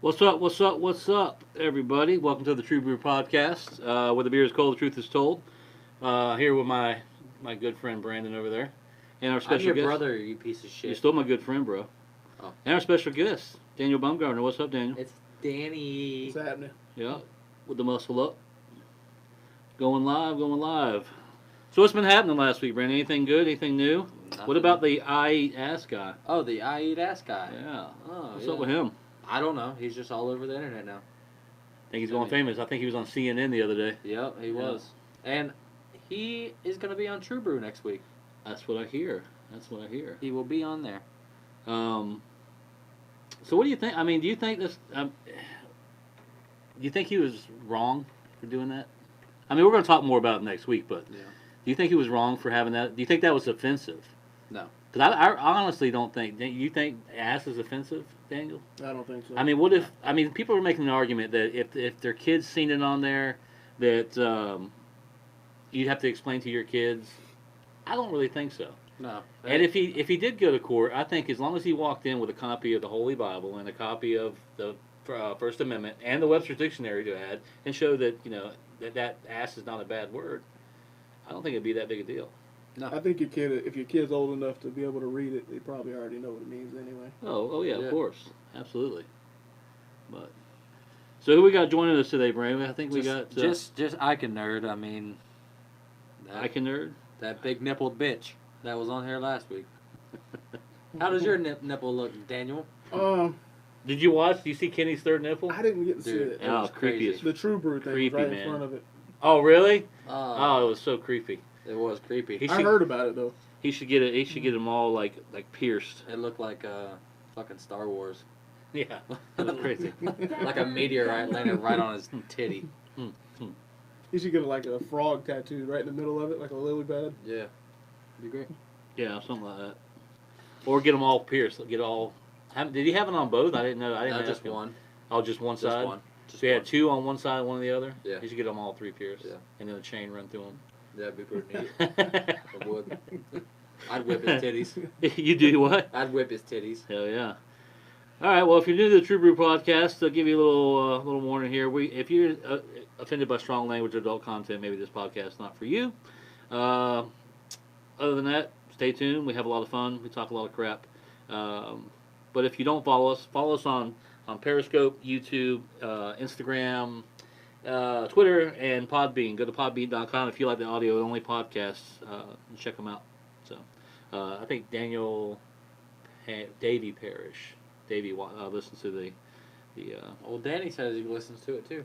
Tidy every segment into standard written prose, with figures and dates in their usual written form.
What's up? What's up? What's up, everybody? Welcome to the True Brew podcast, where the beer is cold, the truth is told. Here with my good friend Brandon over there, and our I'm special your guest. brother, you piece of shit. You're still my good friend, bro. Oh. And our special guest, Daniel Baumgartner. What's up, Daniel? It's Danny. What's happening? Yeah, with the muscle up. Going live, going live. So what's been happening last week, Brandon? Anything good? Anything new? Nothing. What about the I Eat Ass guy? Oh, the I Eat Ass guy. Yeah. Oh, What's yeah. up with him? I don't know. He's just all over the internet now. I think he's going famous. I think he was on CNN the other day. Yep, he was. And he is going to be on True Brew next week. That's what I hear. That's what I hear. He will be on there. So what do you think? I mean, do you think this? Do you think he was wrong for doing that? I mean, we're going to talk more about it next week, but Yeah. do you think he was wrong for having that? Do you think that was offensive? No. Because I honestly don't think. You think ass is offensive, Daniel? I don't think so. I mean, what if? I mean, people are making an argument that if their kids seen it on there, that you'd have to explain to your kids. I don't really think so. No. And if he did go to court, I think as long as he walked in with a copy of the Holy Bible and a copy of the First Amendment and the Webster's Dictionary to add, and show that that ass is not a bad word, I don't think it'd be that big a deal. No. I think if your kid's old enough to be able to read it, they probably already know what it means anyway. Oh yeah, Yeah. of course, absolutely. But so who we got joining us today, Brandon? I think we got just I can nerd. I mean, I can nerd. that big nippled bitch that was on here last week. How does your nipple look, Daniel? Did you watch? Do you see Kenny's third nipple? I didn't get to see Dude, it. it Oh, was creepy crazy. as The True Brew thing Creepy, was right man. in front of it. Oh really? Oh, Oh, it was so creepy. it was creepy. He I should- heard about it though. He should get it. He should get them all like pierced. It looked like fucking Star Wars. Yeah, it was crazy. Like a meteorite landed right on his titty. You should get like a frog tattooed right in the middle of it, like a lily pad. Yeah. Be great. Yeah, something like that. Or get them all pierced. Get all. Did he have it on both? I didn't know. I didn't No, ask just him. one. Oh, just one Just side. one. Just So he had one. two on one side, one on the other. Yeah. He should get them all three pierced. Yeah. And then a chain run through That'd be pretty neat. them. I would. I'd whip his titties. You do what? I'd whip his titties. Hell yeah. All right. Well, if you're new to the True Brew podcast, I'll give you a little warning here. If you're offended by strong language or adult content, maybe this podcast is not for you. Other than that, stay tuned. We have a lot of fun. We talk a lot of crap. But if you don't follow us on Periscope, YouTube, Instagram, Twitter, and Podbean. Go to podbean.com if you like the audio only podcasts. And check them out. So I think Davey Parrish. Davey listens to the Well, Danny says he listens to it too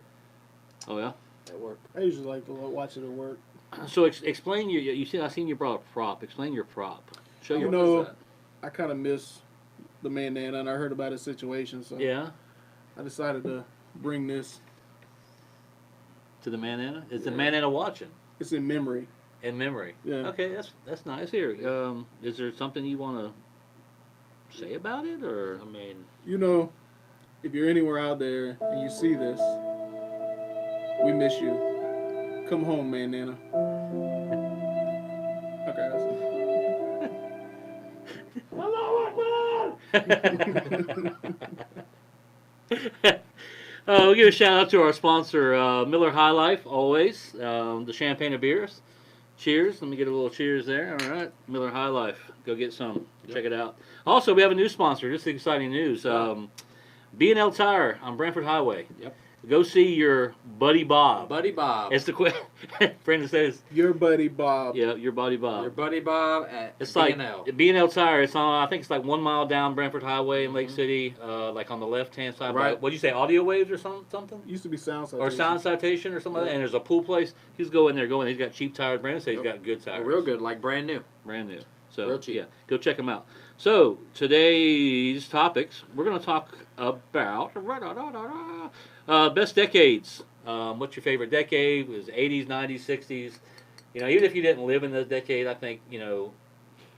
oh yeah. at work. I usually like to watch it at work. So explain I seen you brought a prop. Explain your prop. Show You your know- What is that? I kind of miss the man Nana, and I heard about his situation, so yeah I decided to bring this. to the man Anna. Is the Yeah. man Anna watching It's in memory. in memory? Yeah. Okay, that's nice. Here, is there something you want to say about it, or I mean, You know, if you're anywhere out there and you see this, we miss you. Come home, man, Nana. Okay, that's we'll give a shout out to our sponsor, Miller High Life, always. The champagne of beers. Cheers. Let me get a little cheers there. All right. Miller High Life. Go get some. Check it out. Also, we have a new sponsor. This is exciting news. B&L Tire on Brantford Highway. Yep. Go see your buddy Bob. Buddy Bob. It's the Brandon says, your buddy Bob. yeah, your buddy Bob. Your Buddy Bob at It's like B&L. B&L Tire. It's on. I think it's like 1 mile down Brantford Highway in Lake City, like on the left-hand side. Right. What'd you say? Audio Waves or something? Used to be Sound Or Citation. Sound Citation or something like that. And there's a pool place. He's go in there. He's got cheap tires. Brandon says he's got good Oh, tires. real good, like brand new. Brand new. So Real cheap. yeah, go check them out. So today's topics, we're going to talk about best decades. What's your favorite decade? Was it 80s, 90s, 60s? Even if you didn't live in the decade, I think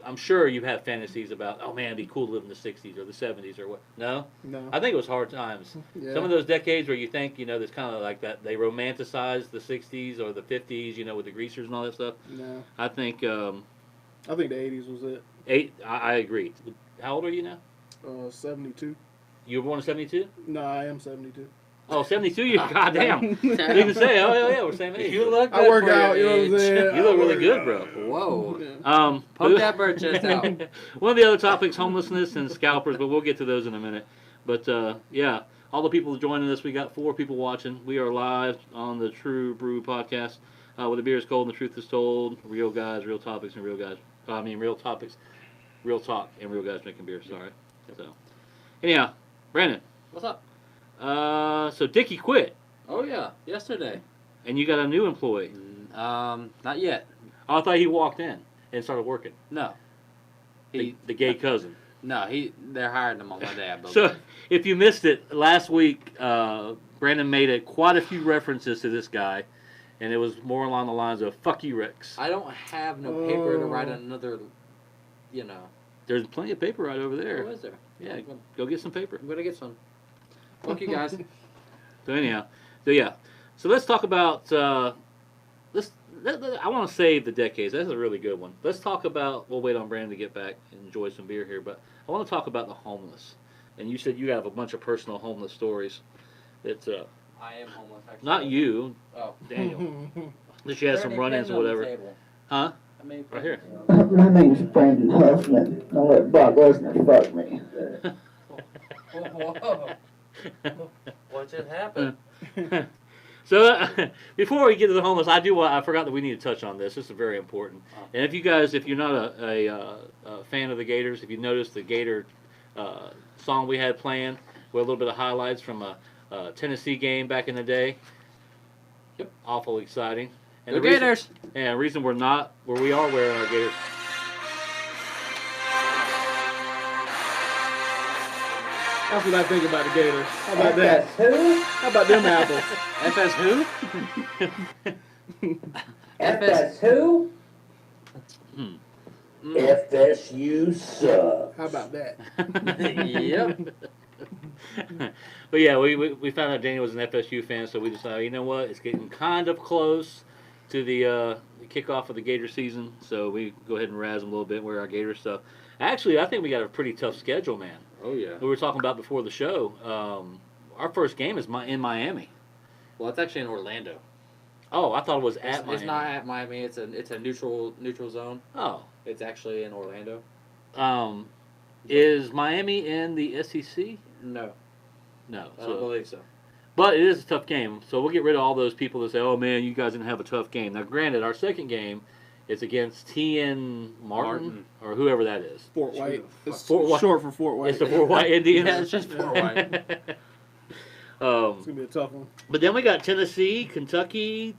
I'm sure you have fantasies about, oh man, it'd be cool to live in the 60s or the 70s or what. No? No. I think it was hard times. Yeah. Some of those decades where you think, there's kind of like that, they romanticize the 60s or the 50s, with the greasers and all that stuff. No. I think I think the 80s was it. I agree. How old are you now? 72. You were born in 72? No, I am 72. Oh, 72? You goddamn. Didn't even say. Oh, yeah, we're same age. You look good I work for out, your you know what I'm age. saying? You look I really work good, out. bro. Whoa. Yeah. Poke that bird chest out. One of the other topics, homelessness and scalpers, but we'll get to those in a minute. But yeah, all the people joining us, we got 4 people watching. We are live on the True Brew podcast, where the beer is cold and the truth is told. Real guys, real topics, and real guys. Real topics, real talk, and real guys drinking beer. Sorry. So, anyhow, Brandon. What's up? So Dickie quit, Oh yeah, yesterday. and you got a new employee. Not yet. I thought he walked in and started working. No. The gay cousin. No, they're hiring him on Monday, I believe. So, if you missed it last week, Brandon made quite a few references to this guy, and it was more along the lines of "fuck you, Rex." I don't have no paper to write another, There's plenty of paper right over there. Who is there? Yeah, go get some paper. I'm gonna get some. Fuck you guys. So anyhow, so let's talk about I want to save the decades. That's a really good one. Let's talk about. We'll wait on Brandon to get back and enjoy some beer here, but I want to talk about the homeless. And you said you have a bunch of personal homeless stories. That I am homeless. Actually. not you, Oh, Daniel. That you had some run-ins or whatever. Huh? Right here. My name's Brandon Huffman. Don't let Brock Lesnar fuck me. Whoa. What just happened? So before we get to the homeless, I forgot that we need to touch on this. This is very important. And if you're not a fan of the Gators, if you noticed the Gator song we had playing with a little bit of highlights from a Tennessee game back in the day. Yep. Awful exciting. And Go the reason, Gators! and the reason we're not where we are wearing our Gators. That's what I think about the Gators. How about that? Who? How about them apples? FS who? FS who? FSU sucks. How about that? Yep. But yeah, we found out Daniel was an FSU fan, so we decided, you know what, it's getting kind of close to the kickoff of the Gator season, so we go ahead and razz them a little bit, wear our Gator stuff. Actually, I think we got a pretty tough schedule, man. Oh yeah. We were talking about before the show. Our first game is in Miami. Well, it's actually in Orlando. Oh, I thought it was at Miami. It's not at Miami. It's a neutral zone. Oh. It's actually in Orlando. Is Miami in the SEC? No, No. I don't believe so. But it is a tough game, so we'll get rid of all those people that say, "Oh man, you guys didn't have a tough game." Now, granted, our second game is against TN Martin or whoever that is. Fort White. It's Fort White. short for Fort White. It's the Fort White Indians. Yeah, it's just Fort White. It's gonna be a tough one. But then we got Tennessee, Kentucky.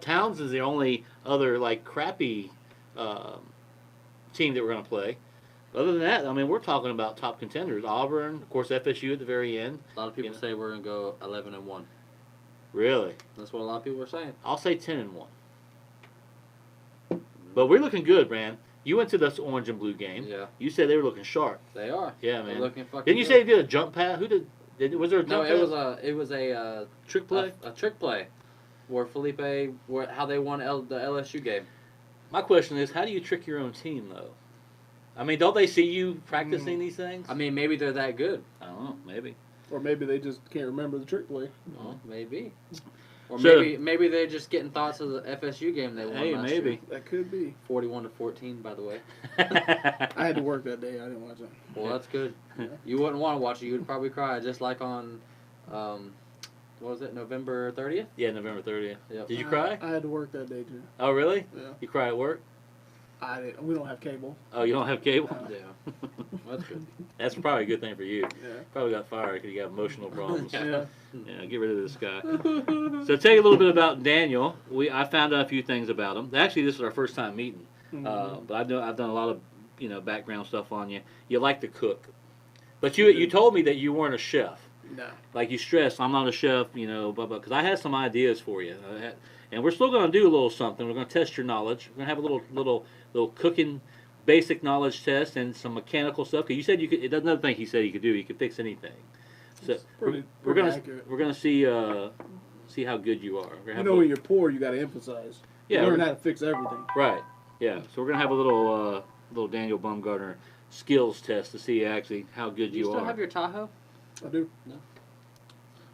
Towns is the only other crappy team that we're going to play. Other than that, I mean, we're talking about top contenders. Auburn, of course, FSU at the very end. A lot of people say we're gonna go 11-1. Really? That's what a lot of people are saying. I'll say 10-1. But we're looking good, man. You went to this orange and blue game. Yeah, You said they were looking sharp. they are. Yeah, They're man. looking fucking. Didn't you say they did a jump pass? Who did? Was there a No, jump it pass? was a Trick play? a trick play, where how they won the LSU game. My question is, how do you trick your own team, though? I mean, don't they see you practicing these things? I mean, maybe they're that good. I don't know. Maybe. Or maybe they just can't remember the trick play. Well, maybe. Or So- maybe they're just getting thoughts of the FSU game they won Hey, last maybe. year. That could be. 41-14, by the way. I had to work that day. I didn't watch it. Well, that's good. Yeah. You wouldn't want to watch it. You would probably cry, just like on, what was it, November 30th? Yeah, November 30th. Yep. Did you cry? I had to work that day too. Oh, really? Yeah. You cry at work? I didn't. We don't have cable. Oh, you don't have cable? Yeah. That's good. That's probably a good thing for you. Yeah. Probably got fired because you got emotional problems. Yeah. Yeah, get rid of this guy. So tell you a little bit about Daniel. I found out a few things about him. Actually, this is our first time meeting. But I've done a lot of background stuff on you. You like to cook, but you told me that you weren't a chef. No. Like you stressed, I'm not a chef, because I had some ideas for you. And we're still going to do a little something. We're going to test your knowledge. We're going to have a little cooking basic knowledge test and some mechanical stuff. Because you said you could. It another thing he said you could do. You could fix anything. So Pretty we're gonna accurate. see how good you are. We're gonna You have know, when you're poor, you got to emphasize. Yeah, You learn we're- how to fix everything. right. Yeah. So we're gonna have a little Daniel Bumgarner skills test to see actually how good You you still are. have your Tahoe? I do.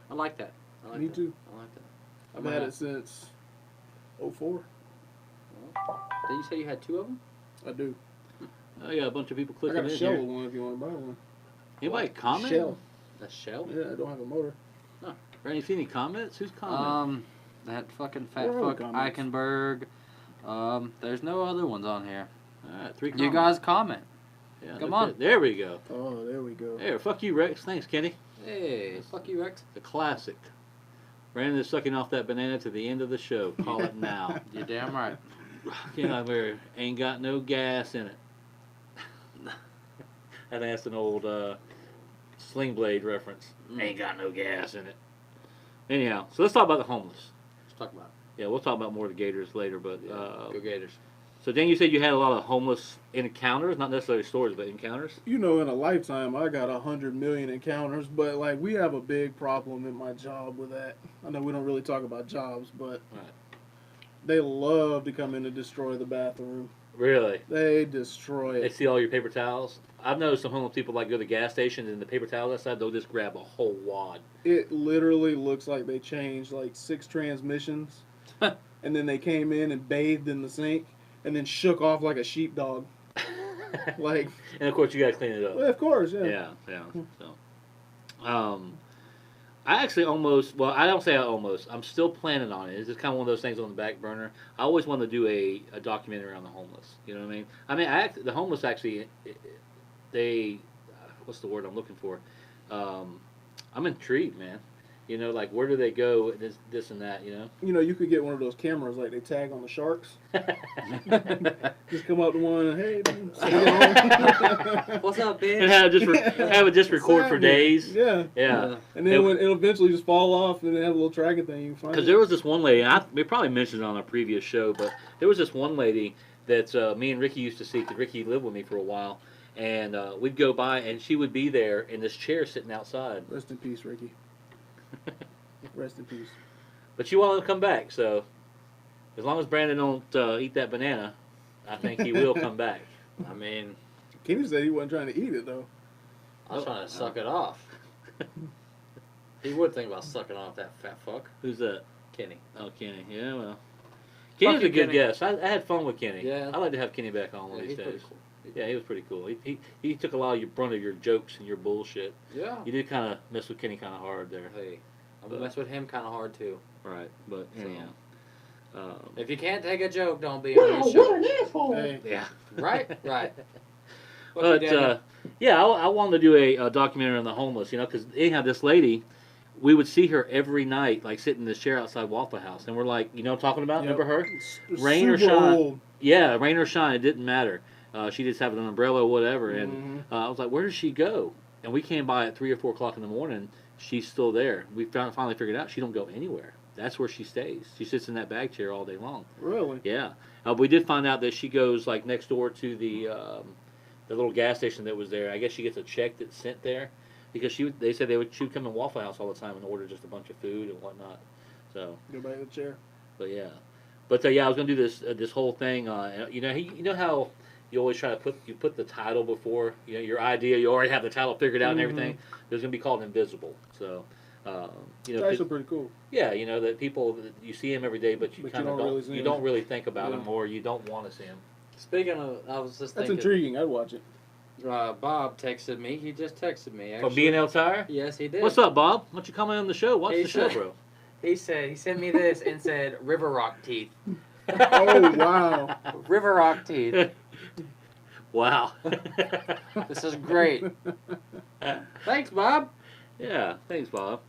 I like that. I like Me that. too. I like that. I've had it since 04. Did you say you had 2 of them? I do. Oh, yeah, a bunch of people I clicking got a in shell here. of one if you want to buy one. Anybody comment? Shell. A shell? Yeah, I don't have a motor. Brandon, you see any comments? Who's commenting? That fucking fat Where are the fuck comments? Eichenberg. There's no other ones on here. All right, 3 You comments. guys comment. Yeah, come no on. shit. There we go. Oh, there we go. There, fuck you, Rex. Thanks, Kenny. Hey, fuck you, Rex. The classic. Brandon is sucking off that banana to the end of the show. Call it now. You're damn right. Ain't got no gas in it. And that's an old Sling Blade reference. Ain't got no gas in it. Anyhow, so let's talk about the homeless. Let's talk about Yeah, we'll talk about more of the Gators later. But it. Go Gators. so Dan, you said you had a lot of homeless encounters, not necessarily stories, but encounters. You know, in a lifetime, I got 100 million encounters, but like we have a big problem in my job with that. I know we don't really talk about jobs, but Right. they love to come in and destroy the bathroom. Really? They destroy They it. see all your paper towels. I've noticed some homeless people like go to the gas station and the paper towels outside, they'll just grab a whole wad. It literally looks like they changed like 6 transmissions, and then they came in and bathed in the sink, and then shook off like a sheepdog. Like, And of course you gotta clean it up. well, of course, yeah. Yeah. So, I actually almost, well, I don't say I almost, I'm still planning on it. It's just kind of one of those things on the back burner. I always wanted to do a documentary on the homeless. You know what I mean? The homeless actually, they, what's the word I'm looking for? I'm intrigued, man. You know, like where do they go? This and that. You know. You know, you could get one of those cameras like they tag on the sharks. Just come up to one and hey, man, say hello. What's up, bitch? And have it just record for days. Yeah. Yeah. And then when it'll eventually just fall off and then have a little tracking thing, you can find it. Because there was this one lady, and we probably mentioned it on a previous show, but there was this one lady that me and Ricky used to see, because Ricky lived with me for a while, and we'd go by, and she would be there in this chair sitting outside. Rest in peace, Ricky. Rest in peace. But she wanted to come back, so as long as Brandon don't eat that banana, I think he will come back. I mean, Kenny said he wasn't trying to eat it, though. I was trying to suck it off. He would think about sucking off that fat fuck. Who's that? Kenny. Oh, Kenny. Yeah, well. Kenny's you, a good Kenny. guest. I had fun with Kenny. Yeah. I'd like to have Kenny back on one Yeah, of these he's days. pretty cool. Yeah, he was pretty cool. He took a lot of your brunt of your jokes and your bullshit. Yeah. You did kind of mess with Kenny kind of hard there. Hey, I'm gonna mess with him kind of hard too. Right, but So- anyhow. If you can't take a joke, don't be on this show. What an asshole! Hey, Yeah. Right? Right. What But you did? yeah, I wanted to do a documentary on the homeless, you know, because anyhow, this lady, we would see her every night, like sitting in this chair outside Waffle House, and we're like, you know what I'm talking about? Yep. Remember her? it's Rain or super shine. old. Yeah, rain or shine, it didn't matter. She just had an umbrella or whatever, and I was like, where does she go? And we came by at 3 or 4 o'clock in the morning. She's still there. We finally figured out she don't go anywhere. That's where she stays. She sits in that bag chair all day long. Really? Yeah, we did find out that she goes like next door to the little gas station that was there. I guess she gets a check that's sent there because they said she would come in Waffle House all the time and order just a bunch of food and whatnot. So, Go back to the chair. but yeah, yeah, I was gonna do this whole thing. You know how you always try to put the title before your idea. You already have the title figured out and everything. There's gonna be called Invisible. So. It's actually pretty cool. Yeah, you know that people you see him every day, but you kind of don't. really see You him. don't really think about Yeah. him, or you don't want to see him. Speaking of, I was just That's thinking. intriguing. I'd watch it. Bob texted me. He just texted me. From Actually. B&L Tire. Yes, he did. What's up, Bob? Why don't you come in on the show? Watch He the show, said- bro. He sent me this and said River Rock teeth. Oh, wow. River Rock teeth. Wow. This is great. Thanks, Bob. Yeah, thanks, Bob.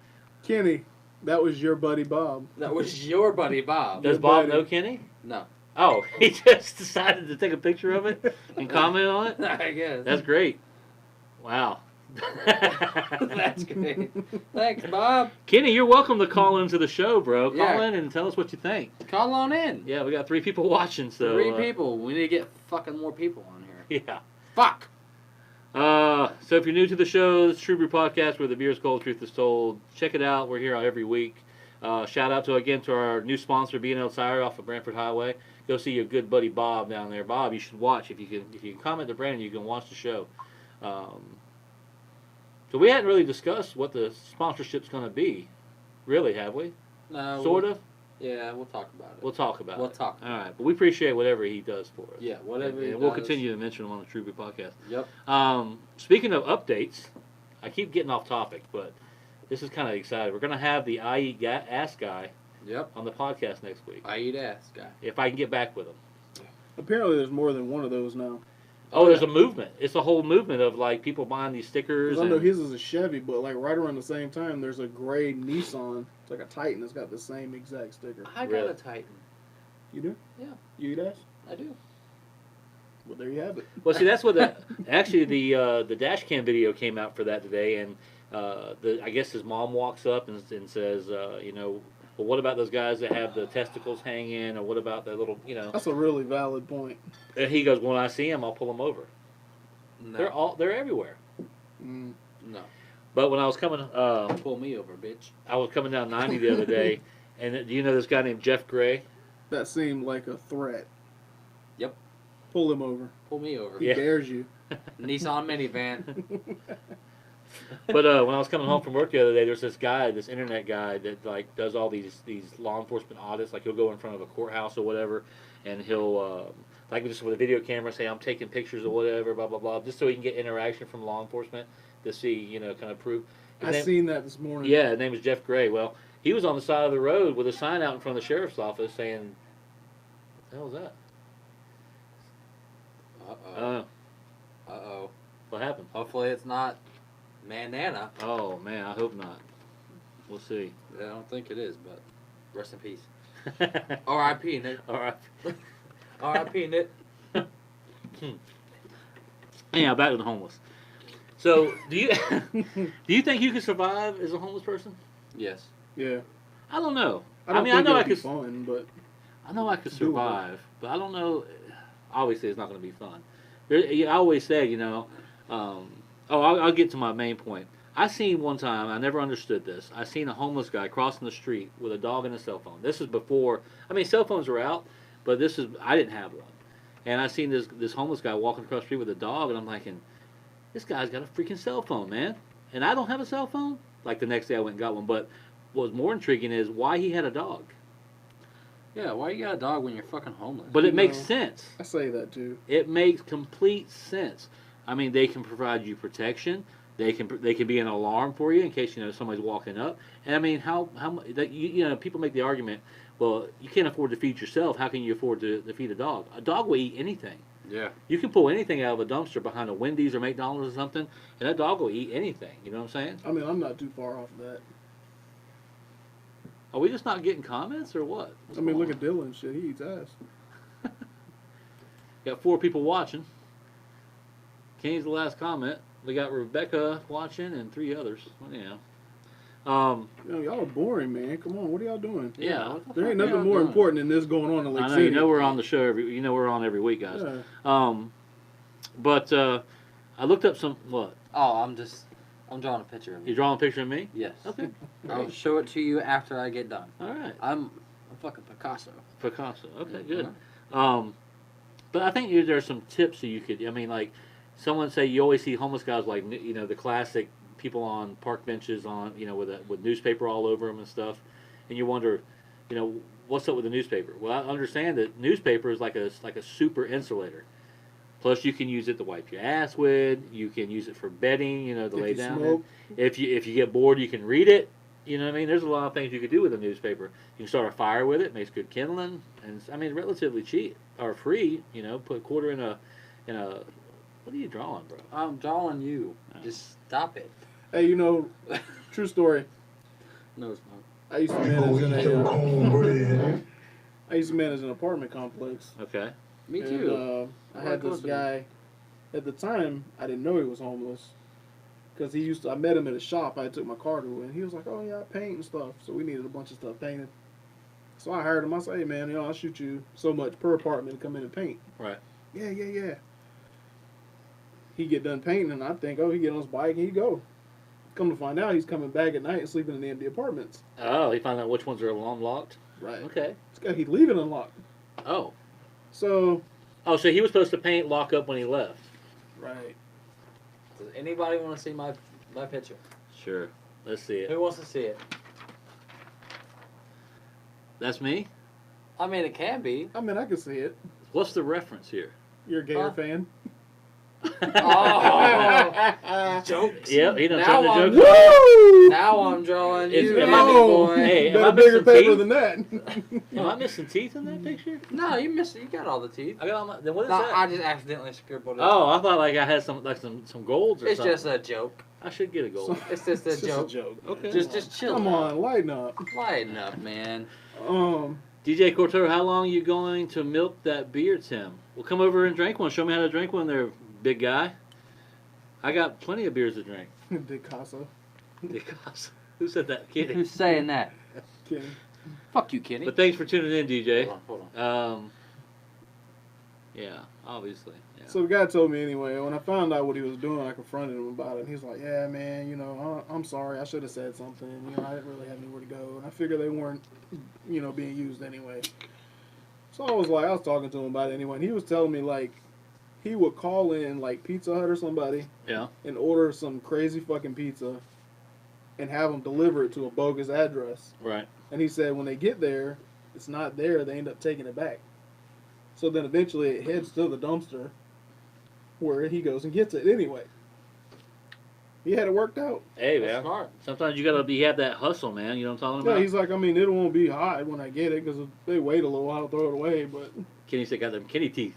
Kenny, that was your buddy Bob. That was your buddy Bob. Does Good Bob buddy. know Kenny? No. Oh, he just decided to take a picture of it and comment on it. I guess. That's great. Wow. That's great. Thanks, Bob. Kenny, you're welcome to call into the show, bro. Call Yeah. in and tell us what you think. Call on in. Yeah, we got 3 people watching, so 3 people. We need to get fucking more people on here. Yeah. Fuck. So if you're new to the show, it's True Brew Podcast where the beer is cold, truth is told. Check it out. We're here every week. Shout out to our new sponsor, B&L Tire off of Brantford Highway. Go see your good buddy Bob down there. Bob, you should watch. If you can comment to Brandon, you can watch the show. So we hadn't really discussed what the sponsorship's going to be, really, have we? No. Sort of. Yeah, we'll talk about it. We'll talk about it. We'll talk. All right, but we appreciate whatever he does for us. Yeah, whatever he and we'll does. continue to mention him on the True Brew podcast. Yep. Speaking of updates, I keep getting off topic, but this is kind of exciting. We're going to have the I Eat Ass guy Yep. on the podcast next week. I eat ass guy. If I can get back with him. Apparently, there's more than one of those now. Oh, there's a movement. It's a whole movement of like people buying these stickers. 'Cause I know and- his is a Chevy, but like right around the same time, there's a gray Nissan. It's like a Titan. It's got the same exact sticker. I got Really? a Titan. You do? Yeah. You eat ass? I do. Well, there you have it. Well, see, that's what actually the dash cam video came out for that today, and I guess his mom walks up and says, well, what about those guys that have the testicles hanging, or what about that little, That's a really valid point. And he goes, when I see them, I'll pull them over. No. They're everywhere. Mm. No. But when I was coming, Pull me over, bitch. I was coming down 90 the other day, and do you know this guy named Jeff Gray? That seemed like a threat. Yep. Pull him over. Pull me over. He Yeah. dares you. Nissan minivan. But when I was coming home from work the other day, there's this guy, this internet guy that like does all these law enforcement audits. Like he'll go in front of a courthouse or whatever, and he'll like just with a video camera say I'm taking pictures or whatever, blah blah blah, just so he can get interaction from law enforcement to see kind of prove. I seen that this morning. Yeah, his name is Jeff Gray. Well, he was on the side of the road with a sign out in front of the sheriff's office saying, "What the hell was that?" Uh-oh. Uh-oh. What happened? Hopefully it's not Manana. Oh man, I hope not. We'll see. I don't think it is, but rest in peace. R.I.P. Nick. All right. R.I.P. Nick. Anyhow, back to the homeless. So, do you think you could survive as a homeless person? Yes. Yeah. I don't know. I don't mean, think I know I it'd be could. fun, but I know I could Doable. survive, but I don't know. Obviously, it's not going to be fun. I always say, I'll get to my main point. I seen one time, I never understood this. I seen a homeless guy crossing the street with a dog and a cell phone. This is before, cell phones were out, but I didn't have one. And I seen this homeless guy walking across the street with a dog, and I'm thinking, this guy's got a freaking cell phone, man. And I don't have a cell phone. Like the next day I went and got one. But what was more intriguing is why he had a dog. Yeah, why you got a dog when you're fucking homeless? But it makes know. sense. I say that too. It makes complete sense. They can provide you protection. They can be an alarm for you in case somebody's walking up. And how people make the argument, well, you can't afford to feed yourself. How can you afford to feed a dog? A dog will eat anything. Yeah. You can pull anything out of a dumpster behind a Wendy's or McDonald's or something, and that dog will eat anything. You know what I'm saying? I'm not too far off of that. Are we just not getting comments or what? What's going Look on? at Dylan. Shit, he eats ass. Got 4 people watching. Kenny's the last comment. We got Rebecca watching and 3 others. Well, Y'all are boring, man. Come on, what are y'all doing? Yeah. What the There fuck ain't are nothing y'all more doing? important than this going on in Lake I know. City. We're on the show we're on every week, guys. Yeah. But I looked up some what? Oh, I'm drawing a picture of You you. drawing a picture of me? Yes. Okay. I'll show it to you after I get done. All right. I'm fucking Picasso. Picasso. Okay, Yeah. good. But I think there's some tips that you could. Like someone say you always see homeless guys like the classic people on park benches on with newspaper all over them and stuff, and you wonder, what's up with the newspaper? Well, I understand that newspaper is like a super insulator. Plus, you can use it to wipe your ass with. You can use it for bedding. To If lay you down. smoke. In. If you get bored, you can read it. You know what I mean? There's a lot of things you could do with a newspaper. You can start a fire with it. Makes good kindling, and relatively cheap or free. Put a quarter in a. What are you drawing, bro? I'm drawing you. Oh. Just stop it. Hey, true story. No, it's not. I used to manage an apartment complex. Okay. Me And, too. I had this guy. At the time, I didn't know he was homeless. Because I met him at a shop. I took my car to, and he was like, "Oh yeah, I paint and stuff." So we needed a bunch of stuff painted. So I hired him. I said, "Hey man, I'll shoot you so much per apartment to come in and paint." Right. Yeah. He get done painting, and I think, he get on his bike and he go. Come to find out, he's coming back at night and sleeping in the empty apartments. Oh, he found out which ones are unlocked. Right. Okay. He'd leave it unlocked. Oh. So. Oh, so he was supposed to paint lock up when he left. Right. Does anybody want to see my My picture. Sure. Let's see it. Who wants to see it? That's me? I mean, it can be. I mean, I can see it. What's the reference here? You're a Gator Huh? fan. Oh, jokes. Yeah, he done Now turned the I'm- jokes. Woo! Now I'm drawing Is- you, am baby I- boy. Hey, am I Better bigger missing paper teeth? than that. Am I missing teeth in that picture? No, you missed it. You got all the teeth. I got all my, then what is No, that? I just accidentally scribbled it. Oh, I thought like I had some golds or It's something. just a joke. I should get a gold. It's just a It's joke. just a joke. Okay. Just chill. Come out. on, lighten up. Lighten up, man. DJ Cortero, how long you going to milk that beer, Tim? Well, come over and drink one. Show me how to drink one there, big guy. I got plenty of beers to drink. Picasso. Because who said that? Kidding. Who's saying that? Kidding. Fuck you, Kenny. But thanks for tuning in, DJ. Hold on. Yeah, obviously. Yeah. So the guy told me anyway. When I found out what he was doing, I confronted him about it. And he's like, "Yeah, man, you know, I'm sorry. I should have said something. You know, I didn't really have anywhere to go, and I figured they weren't, you know, being used anyway." So I was talking to him about it anyway. And he was telling me like, he would call in like Pizza Hut or somebody, Yeah. and order some crazy fucking pizza, and have them deliver it to a bogus address. Right. And he said when they get there, it's not there. They end up taking it back. So then eventually it heads to the dumpster, where he goes and gets it anyway. He had it worked out. Hey, That's man. smart. Sometimes you gotta have that hustle, man. You know what I'm talking Yeah, about? he's like, I mean, it won't be hot when I get it because they wait a little while to throw it away. But Kenny said, got them kitty teeth.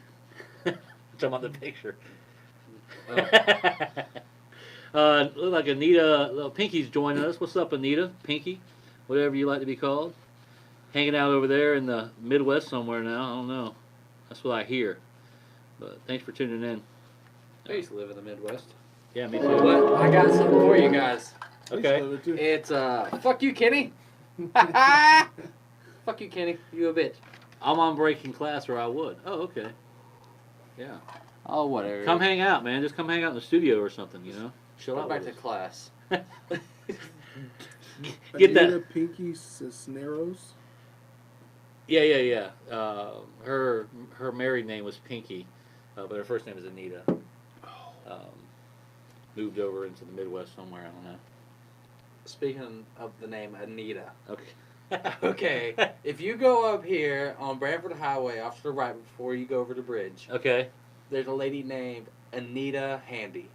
Talking about the picture. Look like Anita, little Pinky's joining us. What's up, Anita? Pinky, whatever you like to be called. Hanging out over there in the Midwest somewhere now. I don't know. That's what I hear. But thanks for tuning in. I used to live in the Midwest. Yeah, me too. But I got something for you guys. I used to Okay. love it too. It's fuck you, Kenny. Fuck you, Kenny. You a bitch. I'm on breaking class, or I would. Oh, okay. Yeah. Oh, whatever. Come hang out, man. Just come hang out in the studio or something, you know? Chill Go out. back to with us. class. Get that. Anita Pinky Cisneros. Yeah. Her married name was Pinky, but her first name is Anita. Moved over into the Midwest somewhere. I don't know. Speaking of the name Anita. Okay. Okay. If you go up here on Branford Highway off to the right before you go over the bridge, Okay. there's a lady named Anita Handy.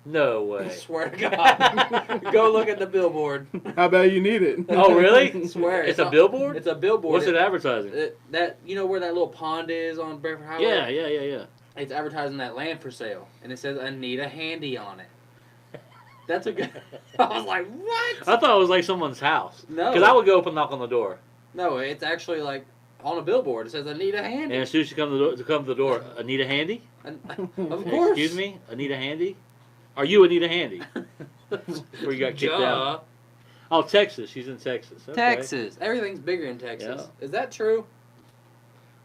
No I way. swear to God. Go look at the billboard. How bad you need it? Oh, really? Swear. It's a billboard? It's a billboard. What's it advertising? That you know where that little pond is on Branford Highway? Yeah. It's advertising that land for sale, and it says Anita Handy on it. That's a good. I was like, what? I thought it was like someone's house. No. Because I would go up and knock on the door. No, it's actually like on a billboard. It says Anita And Handy. as soon as you come to the door, Anita Handy? Of course. Excuse me? Anita Handy? Are you Anita Handy? Where you got kicked out? Oh, Texas. She's in Texas. Okay. Texas. Everything's bigger in Texas. Is that true?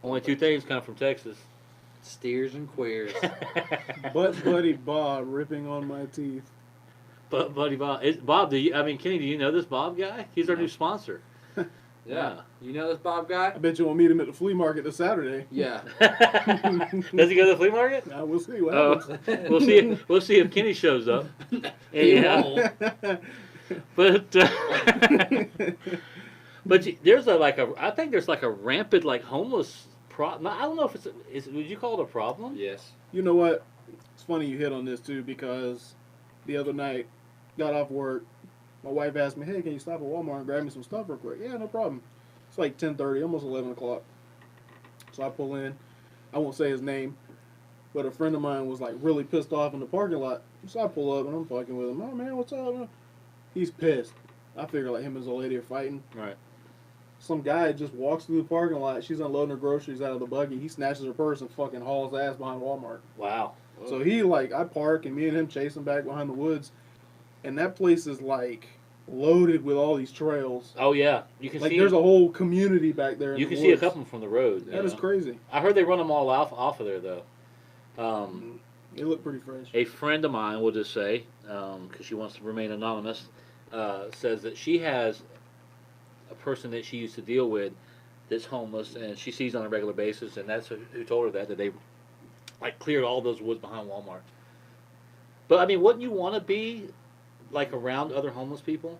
Only two things come from Texas. Steers and queers. Butt Buddy Bob ripping on my teeth. But Buddy Bob, Bob, Kenny, do you know this Bob guy? He's our new sponsor. Yeah. You know this Bob guy? I bet you won't meet him at the flea market this Saturday. Yeah. Does he go to the flea market? Now we'll see what Oh, happens. we'll see if Kenny shows up. Yeah, but there's I think there's like a rampant like homeless problem. I don't know if would you call it a problem? Yes. You know what? It's funny you hit on this too because the other night, got off work. My wife asked me, "Hey, can you stop at Walmart and grab me some stuff real quick?" Yeah, no problem. It's like 10:30, almost 11 o'clock. So I pull in. I won't say his name, but a friend of mine was like really pissed off in the parking lot. So I pull up and I'm fucking with him. "Oh man, what's up?" He's pissed. I figure like him and his old lady are fighting. Right. Some guy just walks through the parking lot. She's unloading her groceries out of the buggy. He snatches her purse and fucking hauls ass behind Walmart. Wow. So I park and me and him chase him back behind the woods. And that place is like loaded with all these trails. Oh yeah, you can Like see. there's a whole community back there. You can see a couple from the road. That is crazy. I heard they run them all off of there though. They look pretty fresh. A friend of mine, we'll just say, because she wants to remain anonymous, says that she has a person that she used to deal with that's homeless, and she sees on a regular basis, and that's who told her that they like cleared all those woods behind Walmart. But I mean, wouldn't you want to be like around other homeless people?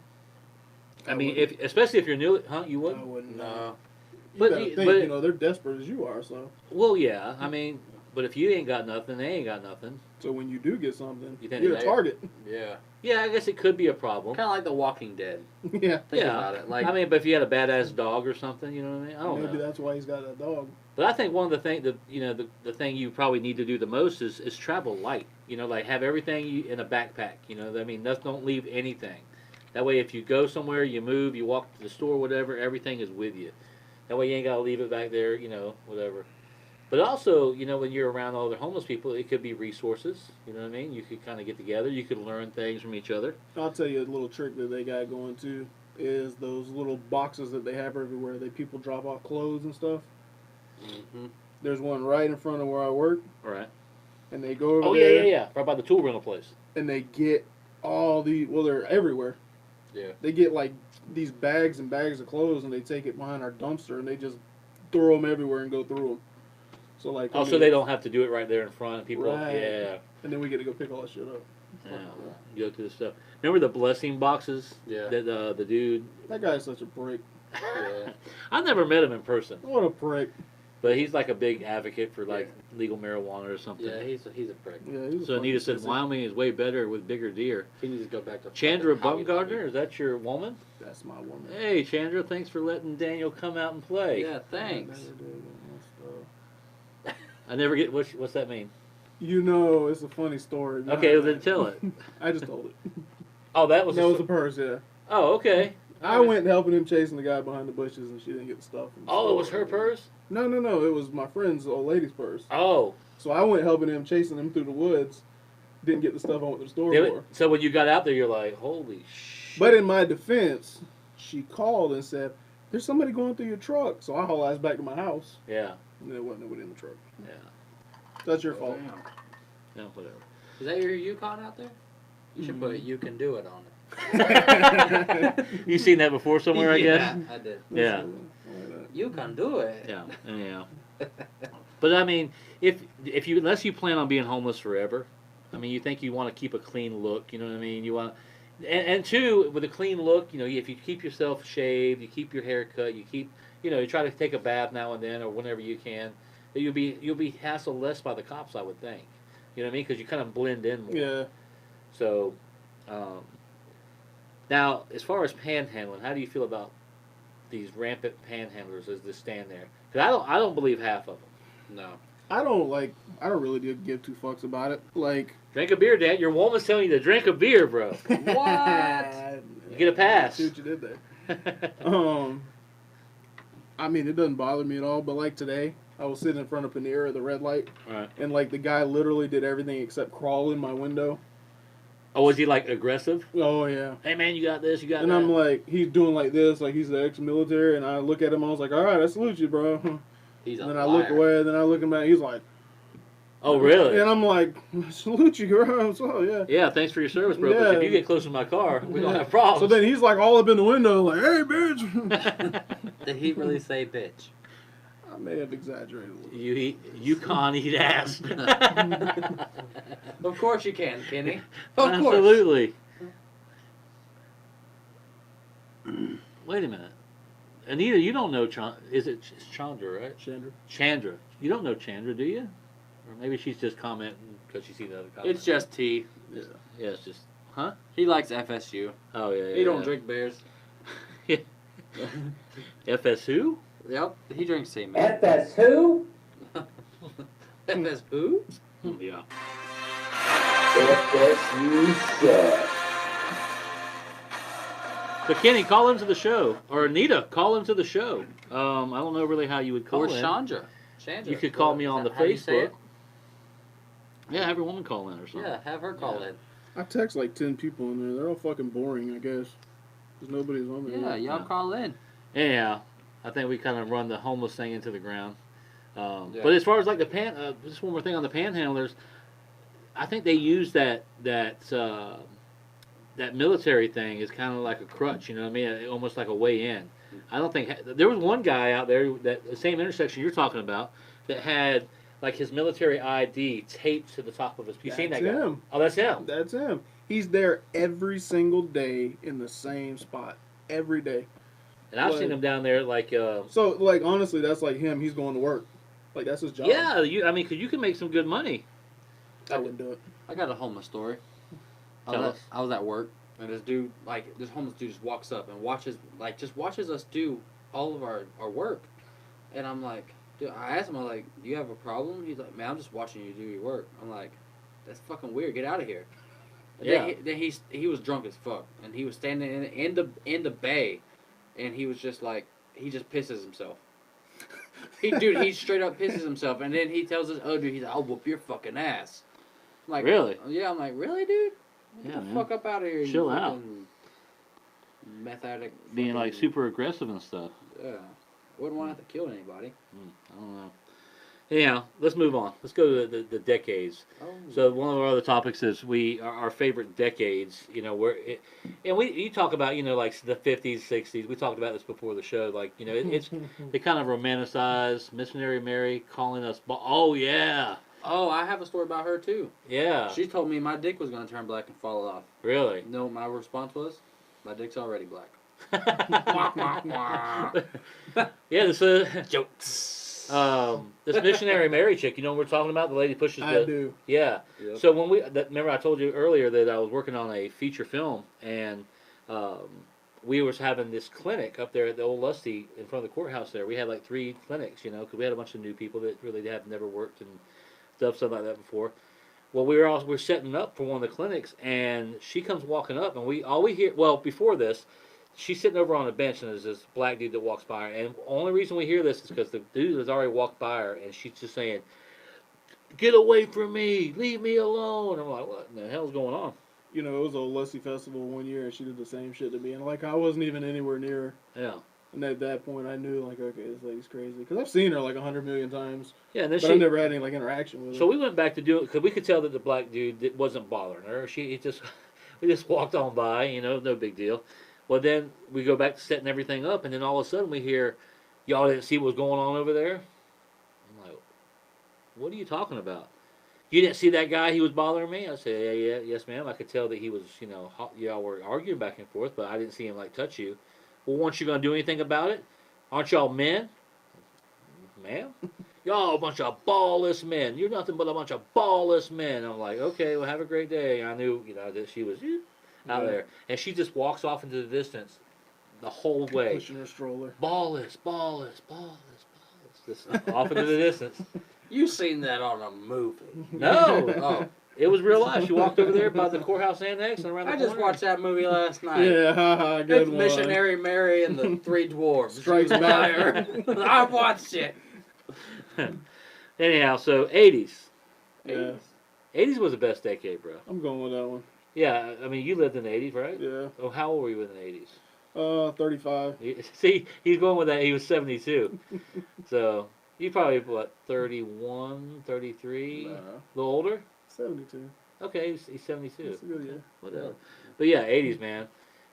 I I mean, wouldn't. especially if you're new, huh? You I wouldn't? wouldn't. No. You But gotta you- think, but- they're desperate as you are, so. Well, yeah. I mean, but if you ain't got nothing, they ain't got nothing. So when you do get something, You think you're a they- target. Yeah. Yeah, I guess it could be a problem. Kind of like The Walking Dead. Yeah. Think Yeah. about it. Like, I mean, but if you had a badass dog or something, you know what I mean? I don't Maybe know. that's why he's got that dog. But I think one of the things that the thing you probably need to do the most is travel light. You know, like have everything in a backpack. You know, I mean, don't leave anything. That way, if you go somewhere, you move, you walk to the store, whatever, everything is with you. That way, you ain't got to leave it back there. You know, whatever. But also, you know, when you're around all the homeless people, it could be resources. You know what I mean? You could kind of get together. You could learn things from each other. I'll tell you a little trick that they got going too is those little boxes that they have everywhere. People drop off clothes and stuff. hmm There's one right in front of where I work, All right. and they go over Oh yeah, there yeah, yeah. Right by the tool rental place. and they get all they're everywhere. Yeah. They get like these bags and bags of clothes, and they take it behind our dumpster, and they just throw them everywhere and go through them. So like, Oh, so they don't have to do it right there in front. And people, Right. yeah, and then we get to go pick all that shit up. yeah. You go through the stuff. Remember the blessing boxes? Yeah. That the dude. That guy's such a prick. Yeah. I've never met him in person, What a prick. but he's like a big advocate for like legal marijuana or something. Yeah, he's a prick. Yeah. He's a So Anita fucking said sissy. Wyoming is way better with bigger deer. He needs to go back to Chandra Hobby Bumgardner, Lobby. is that your woman? That's my woman. Hey, Chandra, thanks for letting Daniel come out and play. Yeah, thanks. I never get what's that mean? You know, it's a funny story. Okay, well then tell it. I just told it. Oh, that was That was a purse, yeah. Oh, okay. I went helping him chasing the guy behind the bushes, and she didn't get the stuff. from the Oh, it store. was her purse. No, it was my friend's old lady's purse. Oh, So I went helping him, chasing him through the woods. Didn't get the stuff I went to the store for. so when you got out there, you're like, holy shit. But in my defense, she called and said, "There's somebody going through your truck." So I hauled ass back to my house, Yeah, and there wasn't nobody in the truck. yeah, That's your fault. yeah, whatever. Is that your Yukon out there? You should put "You Can Do It" on it. You seen that before somewhere, I guess. I did. Yeah. You can do it. Yeah, yeah. But I mean, if you unless you plan on being homeless forever, I mean, you think you want to keep a clean look. You know what I mean? You want, and two, with a clean look, you know, if you keep yourself shaved, you keep your hair cut, you keep, you know, you try to take a bath now and then or whenever you can, you'll be hassled less by the cops, I would think. You know what I mean? Because you kind of blend in more. Yeah. So, now as far as panhandling, how do you feel about these rampant panhandlers as they stand there? Because I don't believe half of them. No. I don't really give two fucks about it. Like, Drink a beer, Dad. Your woman's telling you to drink a beer, bro. What? You get a pass. See what you did there. I mean, it doesn't bother me at all. But like today, I was sitting in front of Panera at the red light, Right. and like the guy literally did everything except crawl in my window. Oh, was he like aggressive? Oh yeah. Hey man, you got this, you got And that. I'm like, he's doing like this, like he's the ex-military, and I look at him, I was like, all right, I salute you, bro. He's a And then I liar. look away, and then I look him back, he's like, Oh really? and I'm like, salute you, bro. So yeah. Yeah, thanks for your service, bro. But Yeah. if you get close to my car, we're gonna have problems. So then he's like all up in the window, like, hey, bitch. Did he really say bitch? I may have exaggerated a little. you can't eat ass. Of course you can, Kenny. Of course. Absolutely. Wait a minute. Anita, you don't know it's Chandra, right? Chandra. You don't know Chandra, do you? Or maybe she's just commenting because she sees the other comments. It's just tea. Yeah. Yeah, it's just, huh? He likes FSU. Oh, yeah. He don't drink beers. FS who? Yep. He drinks cement. FS who? FS who? Yeah. FSU sucks. So, Kenny, call into the show. Or Anita, call into the show. I don't know really how you would call Or in. Chandra. You could call me on the How do you say Facebook. it? Yeah, have your woman call in or something. Yeah, have her call Yeah. in. I text like 10 people in there. They're all fucking boring, I guess. Because nobody's on there. Yeah, y'all Yeah. call in. Yeah, I think we kind of run the homeless thing into the ground. Yeah. But as far as like the just one more thing on the panhandlers, I think they use that military thing as kind of like a crutch. You know what I mean? Almost like a way in. I don't think there was one guy out there that the same intersection you're talking about that had like his military ID taped to the top of his. You seen that That's guy? him. Oh, that's him. That's him. He's there every single day in the same spot every day. And I've seen Like- him down there, like. So, like, honestly, that's like him. He's going to work. Like, that's his job. Yeah, I mean, because you can make some good money. I wouldn't do it. I got a homeless story. Tell us. I was at work, and this homeless dude just walks up and watches us do all of our work. And I'm like, dude, I asked him, I'm like, do you have a problem? He's like, man, I'm just watching you do your work. I'm like, that's fucking weird. Get out of here. And Yeah. Then he was drunk as fuck, and he was standing in the bay, and he was just like, he just pisses himself. He straight up pisses himself, and then he tells us, oh, dude, he's like, I'll whoop your fucking ass. I'm like, Really? Yeah, I'm like, really, dude? Get Yeah, the man. fuck up out of here. Chill you out. fucking Meth addict. Being like fucking- super aggressive and stuff. Yeah. Wouldn't want to have to kill anybody. I don't know. Anyhow, let's move on. Let's go to the decades. Oh. So one of our other topics is our favorite decades. You know, you talk about, you know, like the 50s, 60s. We talked about this before the show. Like, you know, it's they kind of romanticize Missionary Mary calling us. Oh yeah, Oh, I have a story about her too. yeah. She told me my dick was gonna turn black and fall off. Really? You know what my response was? My dick's already black. Yeah, this Jokes. this Missionary Mary chick. You know what we're talking about? The lady pushes I the. do. Yeah. Yep. So when remember I told you earlier that I was working on a feature film, and we was having this clinic up there at the old Lusty in front of the courthouse there. We had like 3 clinics, you know, because we had a bunch of new people that really have never worked and stuff like that before. Well, we're setting up for one of the clinics, and she comes walking up, and we hear. Well, before this, she's sitting over on a bench, and there's this black dude that walks by her. And the only reason we hear this is because the dude has already walked by her, and she's just saying, "Get away from me! Leave me alone!" I'm like, "What in the hell's going on?" You know, it was a Lusty Festival one year, and she did the same shit to me. And, like, I wasn't even anywhere near her. Yeah, And at that point, I knew, like, okay, this lady's crazy. Because I've seen her, like, 100 million times. yeah. And then But I've never had any, like, interaction with her. So we went back to do it because we could tell that the black dude wasn't bothering her. We just walked on by, you know, no big deal. Well, then we go back to setting everything up, and then all of a sudden we hear, "Y'all didn't see what was going on over there?" I'm like, "What are you talking about? You didn't see that guy? He was bothering me?" I said, "Yeah, yes, ma'am. I could tell that he was, you know, y'all were arguing back and forth, but I didn't see him like touch you. Well, weren't you gonna do anything about it? Aren't y'all men, ma'am? Y'all a bunch of ballless men. You're nothing but a bunch of ballless men." I'm like, "Okay, well, have a great day." I knew, you know, that she was out Yeah. there, and she just walks off into the distance the whole way. Pushing her stroller. Ballless, ballless, ballless, ballless. Just off into the distance. You seen that on a movie? No, Oh, it was real life. She walked over there by the courthouse annex and around the I just corner. watched that movie last night. Yeah, haha, good It's one. Missionary Mary and the 3 Dwarves. Strikes back. I watched it. Anyhow, so 80s. Yeah, 80s was the best decade, bro. I'm going with that one. Yeah, I mean, you lived in the 80s, right? Yeah. Oh, how old were you in the 80s? 35. See, he's going with that. He was 72. So, you probably, what, 31, 33? Nah, A little older? 72. Okay, he's 72. That's a good year. Whatever. But yeah, 80s, man.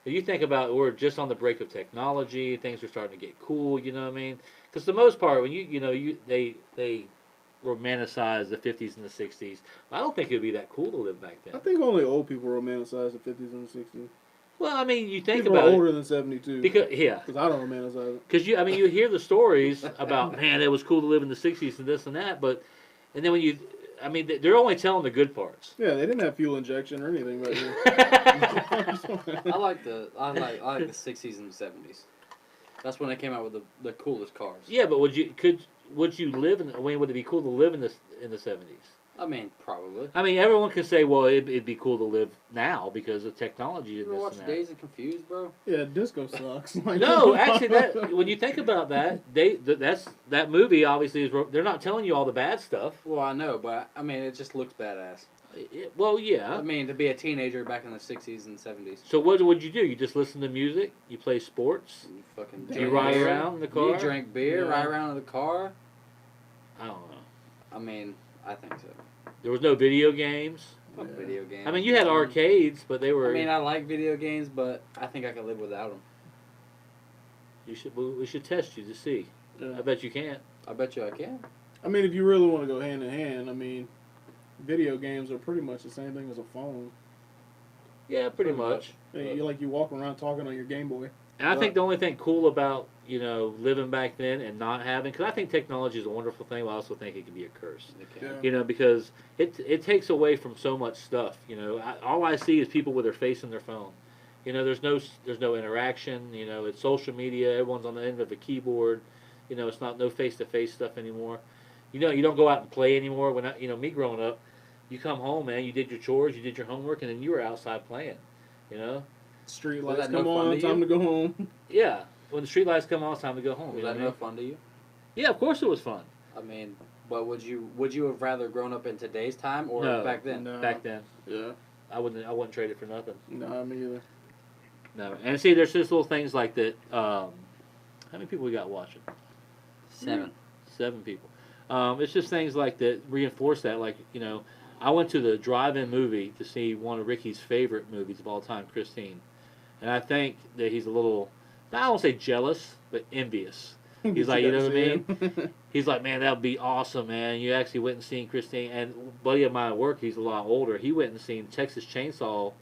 If you think about it, we're just on the break of technology. Things are starting to get cool, you know what I mean? Because the most part, when they romanticize the 50s and the 60s, I don't think it would be that cool to live back I then. think only old people romanticize the 50s and the 60s. Well, I mean, you think People about are it. older than 72. Because, yeah. Because I don't romanticize it. Because you hear the stories about, man, it was cool to live in the 60s and this and that, but, and then when they're only telling the good parts. Yeah, they didn't have fuel injection or anything back then. I like the 60s and 70s. That's when they came out with the coolest cars. Yeah, but would you live in, I mean, would it be cool to live in the 70s? I mean, probably. I mean, everyone can say, well, it'd be cool to live now because of technology You and ever this watch and that. Dazed and Confused, bro? Yeah, disco sucks. Like, No, actually, when you think about that, that movie obviously is. They're not telling you all the bad stuff. Well, I know, but I mean, it just looks badass. Well, I yeah. mean, to be a teenager back in the 60s and 70s. So what would you do? You just listen to music? You play sports? You fucking Do you drink ride beer. around in the car? You drink beer, Yeah. ride around in the car. I don't know. I mean, I think so. There was no video games. Fuck Yeah. video games. I mean, you had arcades, but they were. I mean, I like video games, but I think I could live without them. We should test you to see. Yeah. I bet you can't. I bet you I can. I mean, if you really want to go hand in hand, I mean, video games are pretty much the same thing as a phone. Yeah, pretty much. You walk around talking on your Game Boy. And I think the only thing cool about, living back then and not having, because I think technology is a wonderful thing, but I also think it can be a curse. Yeah. Because it takes away from so much stuff. All I see is people with their face in their phone. There's no interaction. It's social media. Everyone's on the end of a keyboard. It's not no face to face stuff anymore. You don't go out and play anymore. Me growing up, you come home, man. You did your chores, you did your homework, and then you were outside playing. Street Was lights that no come fun on, to time you? to go home. Yeah, when the street lights come on, it's time to go home. Was that no fun to you? Yeah, of course it was fun. I mean, but would you have rather grown up in today's time or No. back then? No. Back then, Yeah. I wouldn't trade it for nothing. Nah, me either. No, and see, there's just little things like that. How many people we got watching? 7. 7 people. It's just things like that reinforce that. Like, I went to the drive-in movie to see one of Ricky's favorite movies of all time, Christine. And I think that he's a little, I don't say jealous, but envious. He's like, you know what I mean? He's like, man, that would be awesome, man. You actually went and seen Christine. And a buddy of mine at work, he's a lot older. He went and seen Texas Chainsaw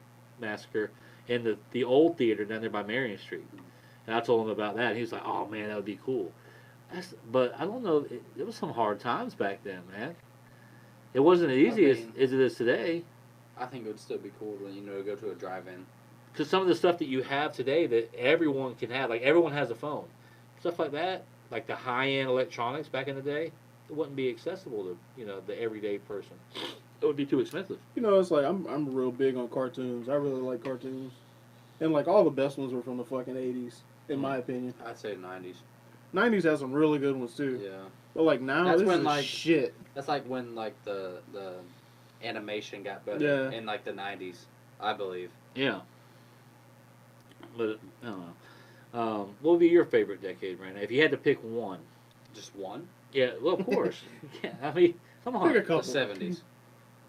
Massacre in the old theater down there by Marion Street. And I told him about that. And he was like, oh, man, that would be cool. But I don't know. It was some hard times back then, man. It wasn't as easy as it is today. I think it would still be cool to go to a drive-in. Because some of the stuff that you have today that everyone can have, like everyone has a phone, stuff like that, like the high-end electronics back in the day, it wouldn't be accessible to the everyday person. It would be too expensive. It's like I'm real big on cartoons. I really like cartoons, and like all the best ones were from the fucking 80s, in my opinion. I'd say 90s. 90s has some really good ones too. Yeah. But like now, That's this when, is like- shit. That's like when the animation got better Yeah. in like the 90s, I believe. Yeah. But, I don't know. What would be your favorite decade, Brandon? If you had to pick one. Just one? Yeah, well, of course. Yeah, I mean, come on. Pick a The couple. 70s.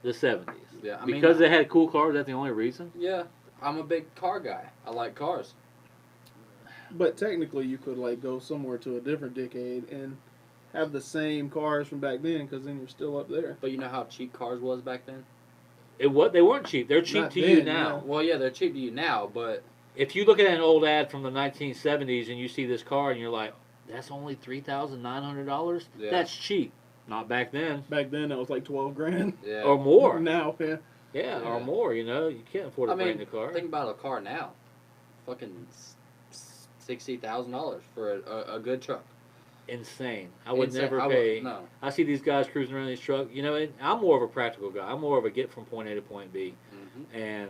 The 70s. Yeah, I Because mean, they had cool cars, that's the only reason? yeah, I'm a big car guy. I like cars. But technically, you could like go somewhere to a different decade and have the same cars from back then, because then you're still up there. But you know how cheap cars was back then? They weren't cheap. They're cheap Not to you then, now. no. Well, yeah, they're cheap to you now, but If you look at an old ad from the 1970s and you see this car and you're like, that's only $3,900? Yeah. That's cheap. Not back then. Back then, that was like 12 grand. yeah. Or more. Now, yeah. Yeah, or Yeah. more, You can't afford a I mean, brand new car. think about a car now. Fucking $60,000 for a good truck. Insane. I would Insane. never I would- pay. No. I see these guys cruising around these trucks. And I'm more of a practical guy. I'm more of a get from point A to point B. Hmm. And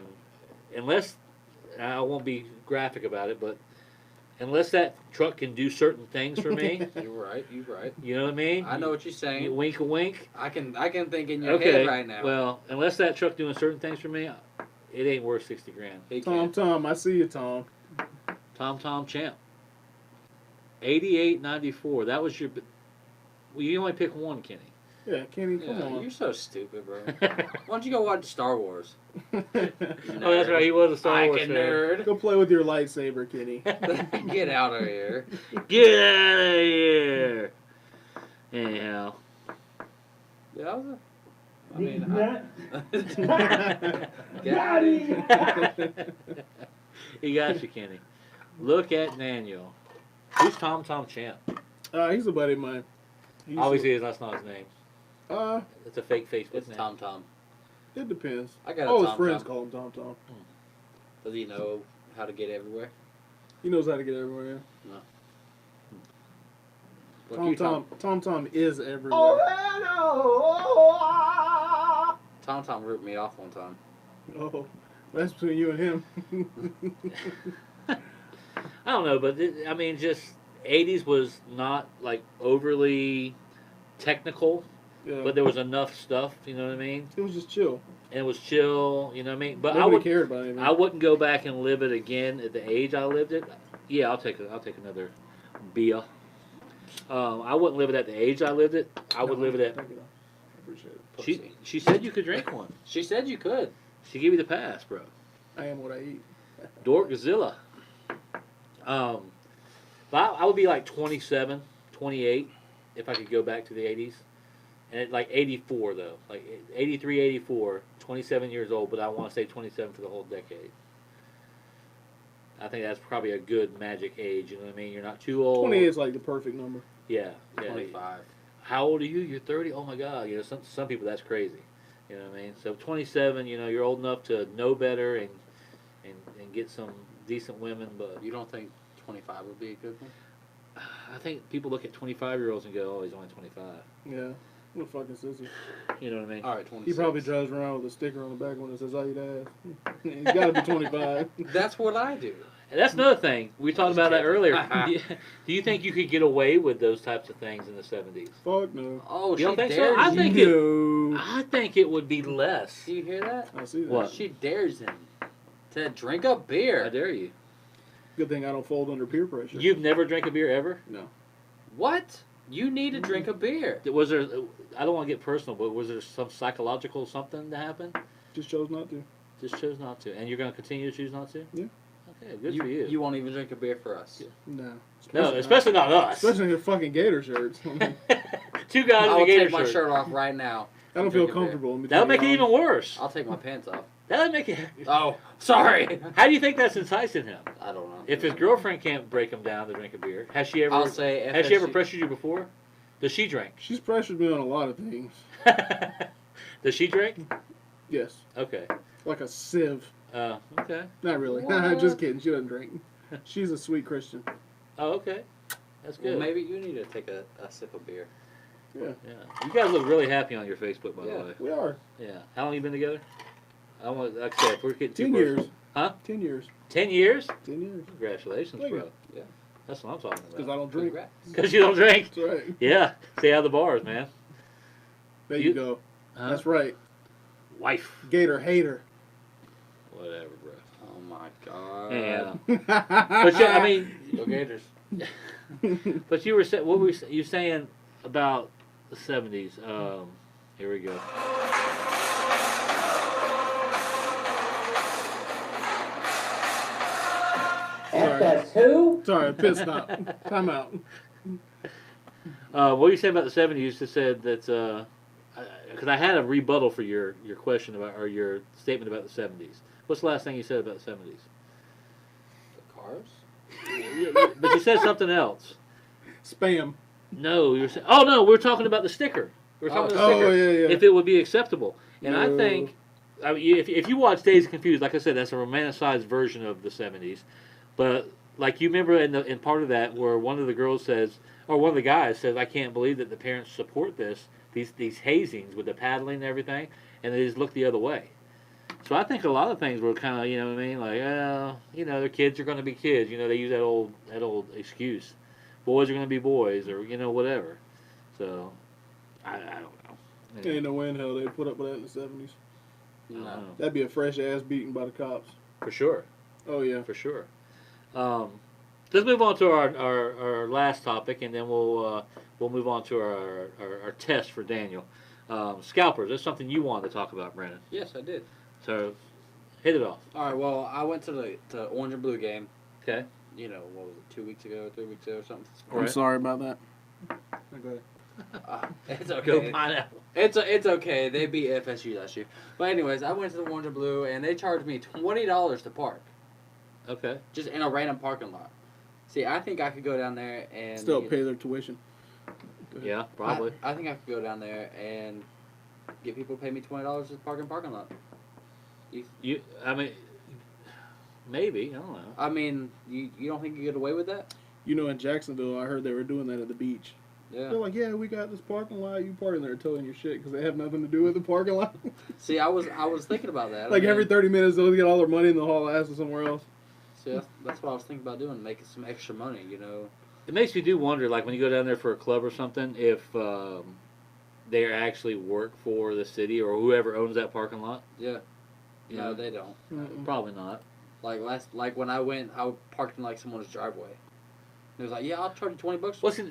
unless, I won't be graphic about it, but unless that truck can do certain things for me, You're right. You're right. you know what I mean? I know what you're You saying. wink a wink. I can think in your Okay. head right now. Well, unless that truck doing certain things for me, it ain't worth 60 grand. He Tom, can't. I see you, Tom. Tom Champ. 88.94. That was your. Well, you only pick one, Kenny. Yeah, Kenny, come Yeah, on. you're so stupid, bro. Why don't you go watch Star Wars? Oh, that's right. He was a Star Wars Fucking fan. nerd. Go play with your lightsaber, Kenny. Get out of here. Get out of here. Anyhow. Yeah, that was a. I Did mean, you Got it. He got you, Kenny. Look at Daniel. Who's Tom Champ? He's a buddy of mine. He's Obviously, that's not his name. A, It's a fake Facebook It's name. Tom. it depends. I got a All his Tom friends Tom. call him Tom Tom. Does he know how to get everywhere? He knows how to get everywhere. Look, Tom you, Tom is everywhere. Tom ripped me off one time. Oh, that's between you and him. I don't know, but I mean, just 80s was not like overly technical, Yeah. but there was enough stuff. You know what I mean? It was just chill. And it was chill. You know what I mean? But Nobody cared about anything. I wouldn't go back and live it again at the age I lived it. Yeah, I'll take another beer. I wouldn't live it at the age I lived it. I would live it at. Take it off. I appreciate it. Pussy. She said you could drink one. She said you could. She gave you the pass, bro. I am what I eat. Dorkzilla. But I would be like 27, 28 if I could go back to the 80s. And it, like 84 though, like 83, 84, 27 years old, but I want to say 27 for the whole decade. I think that's probably a good magic age. You know what I mean? You're not too old. 28 is like the perfect number. Yeah, yeah. 25. How old are you? You're 30. Oh my God! You know, some people that's crazy. You know what I mean? So 27. You know, you're old enough to know better and get some decent women. But You don't think 25 would be a good one? I think people look at 25-year-olds and go, "Oh, he's only 25." Yeah. What a fucking sissy. You know what I mean? All right, 26. He probably drives around with a sticker on the back when it says, "I eat ass." He's got to be 25. That's what I do. And that's another thing. We talked about that earlier. Do you think you could get away with those types of things in the 70s? Fuck no. Oh, You she don't think so? dares I you. think No. I think it would be less. Do you hear that? I see that. What? She dares him to drink a I beer. dare you. Good thing I don't fold under peer pressure. You've never drank a beer ever? What? You need to drink a beer. Was there? I don't want to get personal, but was there some psychological something to happen? Just chose not to. Just chose not to, and you're going to continue to choose not to? Yeah. Okay, good for you. You won't even drink a beer for us. No. No, especially not us. Especially in your fucking gator shirts. Two guys I in a will gator take my shirt. shirt off right now. I don't feel Drink a beer. comfortable. Let me That'll tell you make it how. even worse. I'll take my pants off. That'll make it. Oh, sorry. How do you think that's enticing him? I don't know. If his girlfriend can't break him down to drink a beer, has she ever? I'll say Has she ever FSU pressured you before? Does she drink? She's pressured me on a lot of things. Does she drink? Yes. Okay. Like a sieve. Okay. Not really. What? Just kidding. She doesn't drink. She's a sweet Christian. Oh, okay. That's good. Well, maybe you need to take a sip of beer. Yeah. Yeah. You guys look really happy on your Facebook, by the Yeah. way. We are. Yeah. How long you been together? I want, like I said, if we're getting too 10 personal. years. Huh? 10 years. 10 years? 10 years. Congratulations, Thank you. bro. Yeah. That's what I'm talking Because about. I don't drink. Congrats. Because you don't drink. That's right. Yeah. Stay out of the bars, man. There You- you go. Huh? That's right. Wife. Gator hater. Whatever, bro. Oh my god. Yeah. But yeah, I mean, Go Gators. but you were what were you saying about the 70s? Here we go. FS2? Sorry, pit stop. Time out. What do you say about the 70s? You just said that because I had a rebuttal for your question about or your statement about the 70s. What's the last thing you said about the 70s? The cars? But you said something else. Spam. No, you were saying. Oh no, we're talking about the sticker. We're talking about the sticker. Oh, yeah, yeah. If it would be acceptable, and I No. think, I mean, if you watch Days Confused, like I said, that's a romanticized version of the 70s. But like you remember in part of that where one of the girls says, or one of the guys says, "I can't believe that the parents support these hazings with the paddling and everything," and they just look the other way. So I think a lot of things were kind of, you know what I mean, like, their kids are going to be kids. You know, they use that old excuse. Boys are going to be boys, or whatever. So I don't know. Ain't no way in hell they'd put up with that in the 70s. I don't know. That'd be a fresh ass beating by the cops. For sure. Oh, yeah. For sure. Let's move on to our last topic, and then we'll move on to our test for Daniel. Scalpers. That's something you wanted to talk about, Brandon. Yes, I did. So hit it off. All right. Well, I went to the Orange and Blue game. Okay. What was it? 2 weeks ago, 3 weeks ago, or something. I'm Right. sorry about that. Okay. It's Go okay. pineapple. It's okay. They beat FSU last year. But anyways, I went to the Orange and Blue, and they charged me $20 to park, Okay. just in a random parking lot. See, I think I could go down there and Still pay their tuition. Yeah, probably. I think I could go down there and get people to pay me $20 to park in parking lot. I mean, maybe. I don't know. I mean, you don't think you get away with that? You know, in Jacksonville, I heard they were doing that at the beach. Yeah. They're like, yeah, we got this parking lot. You park in there telling your shit because they have nothing to do with the parking lot. See, I was thinking about that. Like every 30 minutes, they'll get all their money and they'll haul ass to somewhere else. See, that's what I was thinking about doing, making some extra money. It makes me do wonder, like when you go down there for a club or something, if they actually work for the city or whoever owns that parking lot. Yeah. Yeah. No, they don't. Probably not. Like when I went, I parked in like someone's driveway. It was like, yeah, I'll charge you $20. Well, see,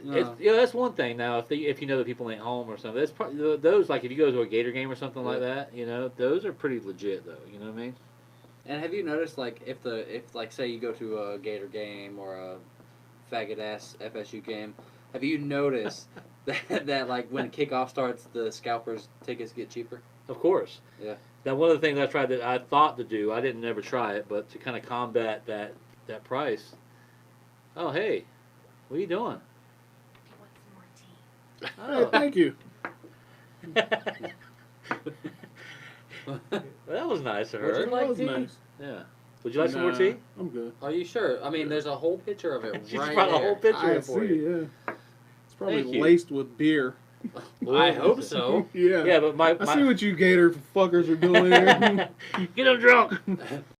that's one thing. Now, if you know that people ain't home or something, that's probably those. Like if you go to a Gator game or something like that, those are pretty legit though. You know what I mean? And have you noticed, like, if say you go to a Gator game or a faggot ass FSU game, Have you noticed that like when kickoff starts, the scalpers tickets get cheaper? Of course. Yeah. Now, one of the things I tried that I thought to do, I didn't ever try it, but to kind of combat that price. Oh, hey, what are you doing? Hey, Oh, thank you. that was nice of Would you her. like That was tea? nice. Yeah. Would you like some more Nah, tea? I'm good. Are you sure? I mean, there's a whole picture of it She right just brought there. a whole picture I in for see, you. yeah. It's probably Thank you. laced with beer. I hope so. Yeah. Yeah, but I see what you Gator fuckers are doing here. Get him drunk.